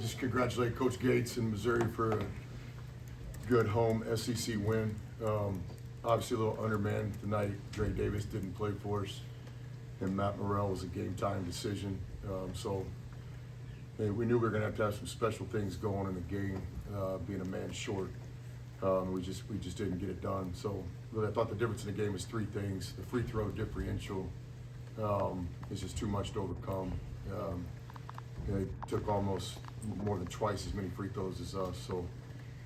just congratulate Coach Gates and Missouri for a good home SEC win. Obviously a little undermanned tonight. Dre Davis didn't play for us, and Matt Morrell was a game-time decision. We knew we were going to have some special things going in the game, being a man short. We just didn't get it done. So really, I thought the difference in the game was three things. The free throw differential is just too much to overcome. They took almost more than twice as many free throws as us. So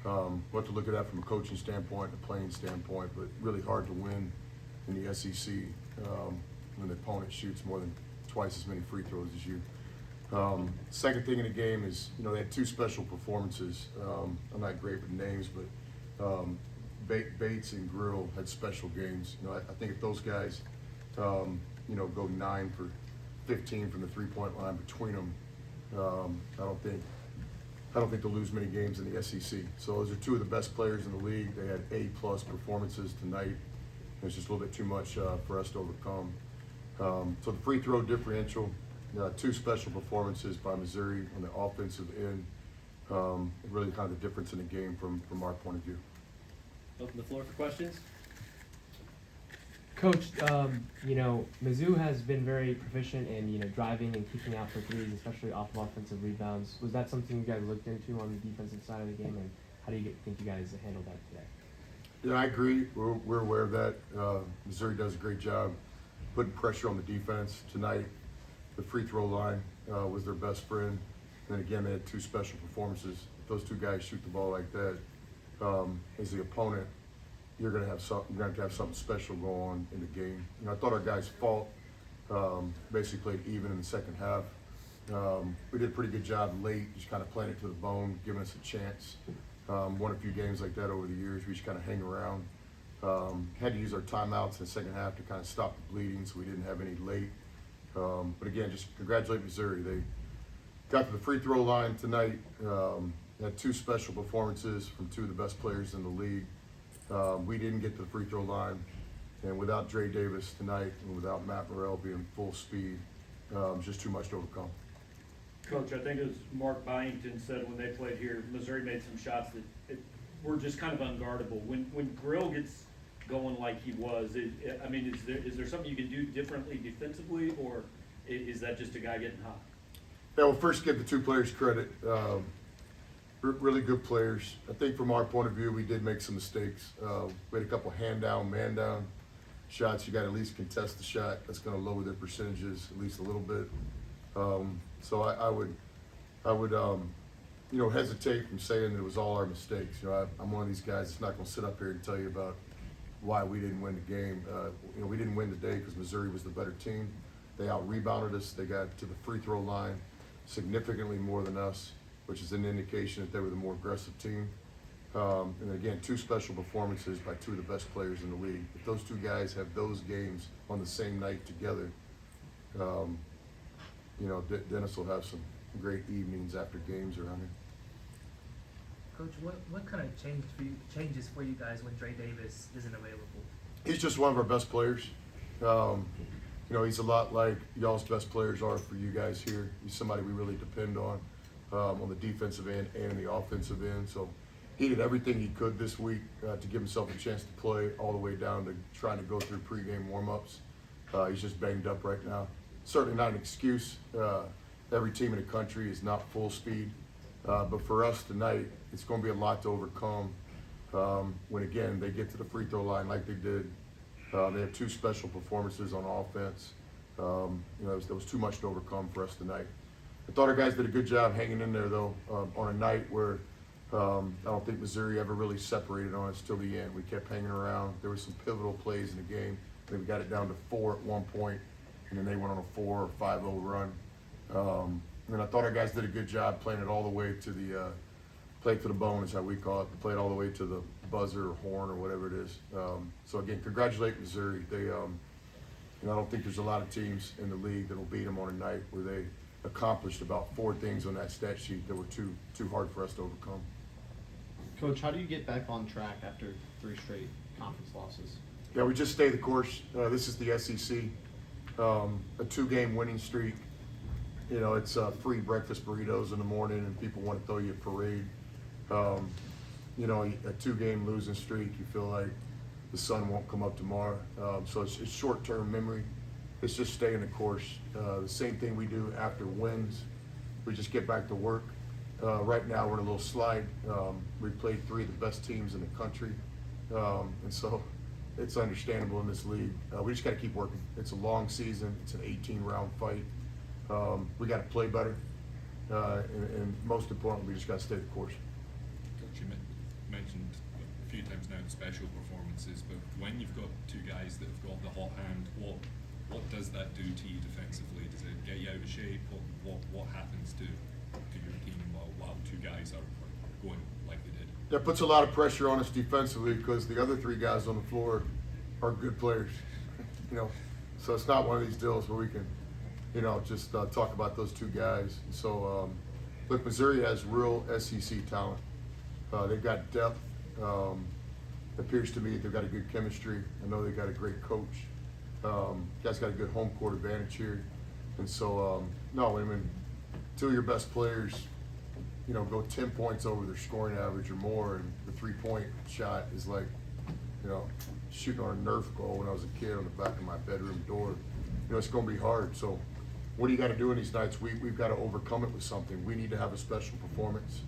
we'll have to look at that from a coaching standpoint, a playing standpoint, but really hard to win in the SEC when the opponent shoots more than twice as many free throws as you. Second thing in the game is, they had two special performances. I'm not great with names, but Bates and Grill had special games. I think if those guys, go 9 for 15 from the three-point line between them, I don't think they'll lose many games in the SEC. So those are two of the best players in the league. They had A+ performances tonight. It's just a little bit too much for us to overcome. So the free throw differential, two special performances by Missouri on the offensive end. Really kind of the difference in the game from our point of view. Open the floor for questions. Coach, Mizzou has been very proficient in, driving and kicking out for threes, especially off of offensive rebounds. Was that something you guys looked into on the defensive side of the game, and how do you think you guys handled that today? Yeah, I agree. We're aware of that. Missouri does a great job putting pressure on the defense. Tonight, the free throw line was their best friend. And then again, they had two special performances. If those two guys shoot the ball like that, as the opponent, you're going to have something special go on in the game. I thought our guys fought, basically played even in the second half. We did a pretty good job late, just kind of playing it to the bone, giving us a chance. Won a few games like that over the years. We just kind of hang around. Had to use our timeouts in the second half to kind of stop the bleeding, so we didn't have any late. But again, just congratulate Missouri. They got to the free throw line tonight. Had two special performances from two of the best players in the league. We didn't get to the free throw line, and without Dre Davis tonight and without Matt Morrell being full speed, just too much to overcome. Coach, I think it was Mark Byington said when they played here, Missouri made some shots that were just kind of unguardable. When Grill gets going like he was, is there something you can do differently defensively, or is that just a guy getting hot? Yeah, well, first give the two players credit. Really good players. I think from our point of view, we did make some mistakes. We had a couple hand down, man down shots. You got to at least contest the shot. That's going to lower their percentages at least a little bit. So I would hesitate from saying that it was all our mistakes. I'm one of these guys that's not going to sit up here and tell you about why we didn't win the game. We didn't win today because Missouri was the better team. They out-rebounded us. They got to the free throw line significantly more than us, which is an indication that they were the more aggressive team. And again, two special performances by two of the best players in the league. If those two guys have those games on the same night together, Dennis will have some great evenings after games around here. Coach, what kind of changes for you guys when Dre Davis isn't available? He's just one of our best players. He's a lot like y'all's best players are for you guys here. He's somebody we really depend on the defensive end and the offensive end. So he did everything he could this week to give himself a chance to play, all the way down to trying to go through pregame warm-ups. He's just banged up right now. Certainly not an excuse. Every team in the country is not full speed. But for us tonight, it's going to be a lot to overcome when, again, they get to the free throw line like they did. They have two special performances on offense. There was too much to overcome for us tonight. I thought our guys did a good job hanging in there, though, on a night where I don't think Missouri ever really separated on us till the end. We kept hanging around. There were some pivotal plays in the game. I think we got it down to 4 at one point, and then they went on a 4 or 5-0 run. And I thought our guys did a good job playing it all the way to the play to the bone, is how we call it. Play it all the way to the buzzer or horn or whatever it is. So again, congratulate Missouri. They, I don't think there's a lot of teams in the league that will beat them on a night where they accomplished about 4 things on that stat sheet that were too hard for us to overcome. Coach, how do you get back on track after 3 straight conference losses? Yeah, we just stay the course. This is the SEC. A 2-game winning streak You know, it's free breakfast burritos in the morning, and people want to throw you a parade. You know, a 2-game losing streak, you feel like the sun won't come up tomorrow. So it's short-term memory. It's just staying the course. The same thing we do after wins. We just get back to work. Right now, we're in a little slide. We played 3 of the best teams in the country. And so it's understandable in this league. We just got to keep working. It's a long season. It's an 18-round fight. We got to play better. And most importantly, we just got to stay the course. Coach, you mentioned a few times now special performances, but when you've got 2 guys that have got the hot hand, what does that do to you defensively? Does it get you out of shape? What happens to your team while 2 guys are going like they did? That puts a lot of pressure on us defensively because the other 3 guys on the floor are good players. You know, so it's not one of these deals where we can, you know, just talk about those 2 guys. So, look, Missouri has real SEC talent. They've got depth. It appears to me they've got a good chemistry. I know they've got a great coach. Guys got a good home court advantage here. And so, no, I mean, 2 of your best players, you know, go 10 points over their scoring average or more, and the 3-point shot is like, you know, shooting on a Nerf goal when I was a kid on the back of my bedroom door. You know, it's going to be hard. So what do you got to do in these nights? We've got to overcome it with something. We need to have a special performance.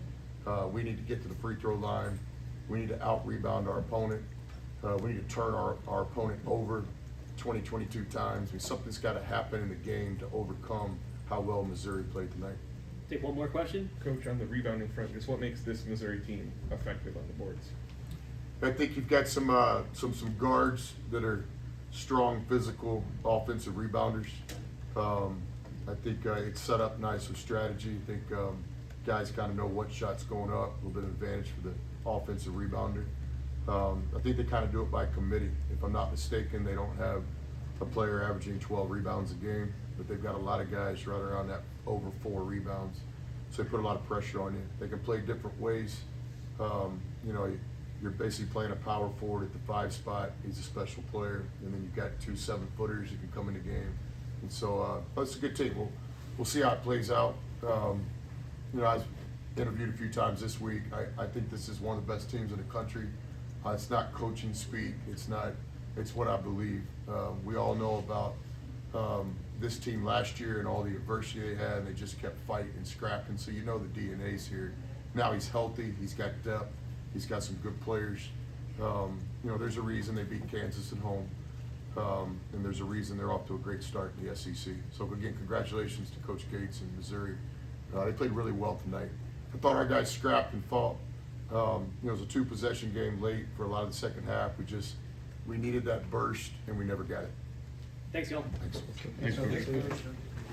We need to get to the free throw line. We need to out-rebound our opponent. We need to turn our opponent over 20, 22 times. I mean, something's got to happen in the game to overcome how well Missouri played tonight. Take one more question. Coach, on the rebounding front, just what makes this Missouri team effective on the boards? I think you've got some guards that are strong, physical, offensive rebounders. I think it's set up nice with strategy. I think guys kind of know what shot's going up, a little bit of advantage for the offensive rebounder. I think they kind of do it by committee. If I'm not mistaken, they don't have a player averaging 12 rebounds a game, but they've got a lot of guys right around that over 4 rebounds. So they put a lot of pressure on you. They can play different ways. You know, you're basically playing a power forward at the 5 spot. He's a special player. And then you've got 2 7-footers who can come in the game. And so it's a good team. We'll see how it plays out. You know, I was interviewed a few times this week. I think this is one of the best teams in the country. It's not coaching speak. It's what I believe. We all know about this team last year and all the adversity they had, and they just kept fighting and scrapping. So you know the DNA's here. Now he's healthy. He's got depth. He's got some good players. You know, there's a reason they beat Kansas at home, and there's a reason they're off to a great start in the SEC. So again, congratulations to Coach Gates and Missouri. They played really well tonight. I thought our guys scrapped and fought. You know, it was a 2-possession game late for a lot of the second half. We needed that burst, and we never got it. Thanks, y'all. Thanks. Thanks, Coach.